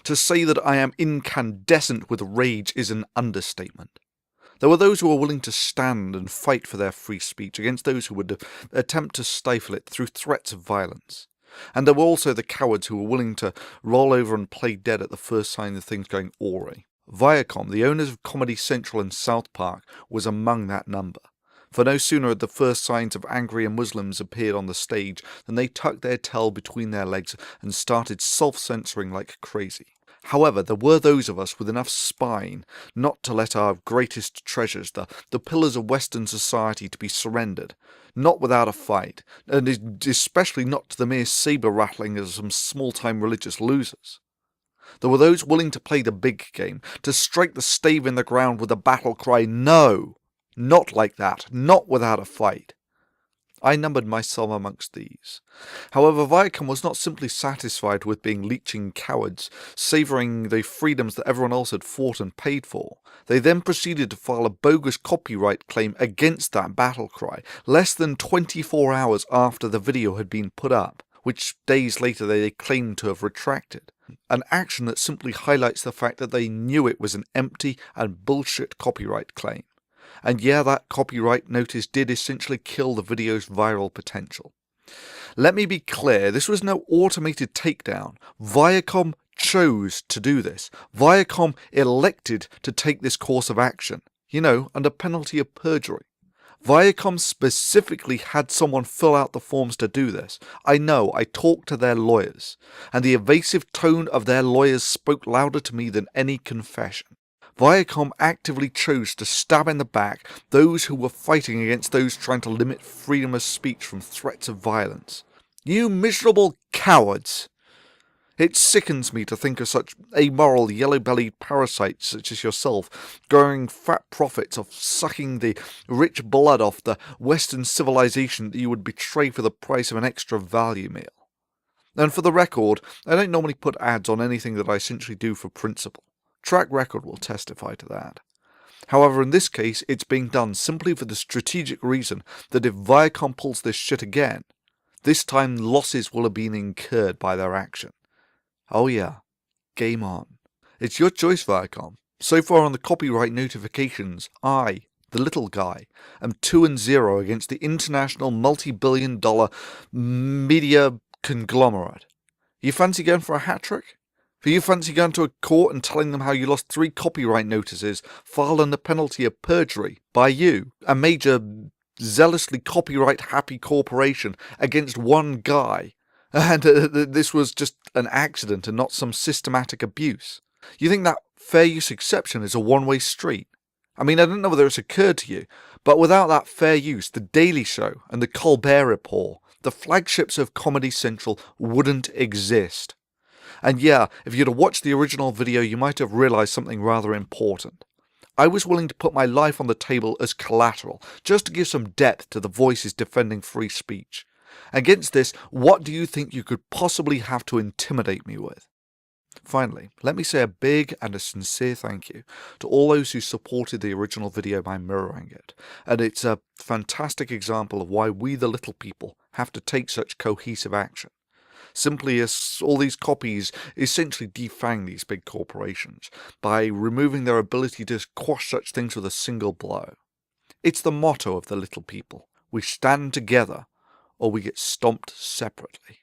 To say that I am incandescent with rage is an understatement. There were those who were willing to stand and fight for their free speech against those who would attempt to stifle it through threats of violence. And there were also the cowards who were willing to roll over and play dead at the first sign of things going awry. Viacom, the owners of Comedy Central and South Park, was among that number. For no sooner had the first signs of angry Muslims appeared on the stage than they tucked their tail between their legs and started self-censoring like crazy. However, there were those of us with enough spine not to let our greatest treasures, the pillars of Western society, to be surrendered, not without a fight, and especially not to the mere saber-rattling of some small-time religious losers. There were those willing to play the big game, to strike the stave in the ground with a battle cry, "No! Not like that, not without a fight." I numbered myself amongst these. However, Viacom was not simply satisfied with being leeching cowards, savouring the freedoms that everyone else had fought and paid for. They then proceeded to file a bogus copyright claim against that battle cry, less than 24 hours after the video had been put up, which days later they claimed to have retracted. An action that simply highlights the fact that they knew it was an empty and bullshit copyright claim. And yeah, that copyright notice did essentially kill the video's viral potential. Let me be clear, this was no automated takedown. Viacom chose to do this. Viacom elected to take this course of action, under penalty of perjury. Viacom specifically had someone fill out the forms to do this. I know, I talked to their lawyers, and the evasive tone of their lawyers spoke louder to me than any confession. Viacom actively chose to stab in the back those who were fighting against those trying to limit freedom of speech from threats of violence. You miserable cowards! It sickens me to think of such amoral, yellow-bellied parasites such as yourself growing fat profits off sucking the rich blood off the Western civilization that you would betray for the price of an extra value meal. And for the record, I don't normally put ads on anything that I essentially do for principle. Track record will testify to that. However, in this case, it's being done simply for the strategic reason that if Viacom pulls this shit again, this time losses will have been incurred by their action. Oh yeah, game on. It's your choice, Viacom. So far on the copyright notifications, I, the little guy, am 2-0 against the international multi-billion-dollar media conglomerate. You fancy going for a hat-trick? Do you fancy going to a court and telling them how you lost 3 copyright notices filed under penalty of perjury by you, a major, zealously copyright-happy corporation, against one guy, and this was just an accident and not some systematic abuse? You think that fair use exception is a one-way street? I mean, I don't know whether it's occurred to you, but without that fair use, The Daily Show and The Colbert Report, the flagships of Comedy Central, wouldn't exist. And yeah, if you'd have watched the original video, you might have realised something rather important. I was willing to put my life on the table as collateral, just to give some depth to the voices defending free speech. Against this, what do you think you could possibly have to intimidate me with? Finally, let me say a big and a sincere thank you to all those who supported the original video by mirroring it, and it's a fantastic example of why we the little people have to take such cohesive action. Simply as all these copies essentially defang these big corporations by removing their ability to quash such things with a single blow. It's the motto of the little people. We stand together or we get stomped separately.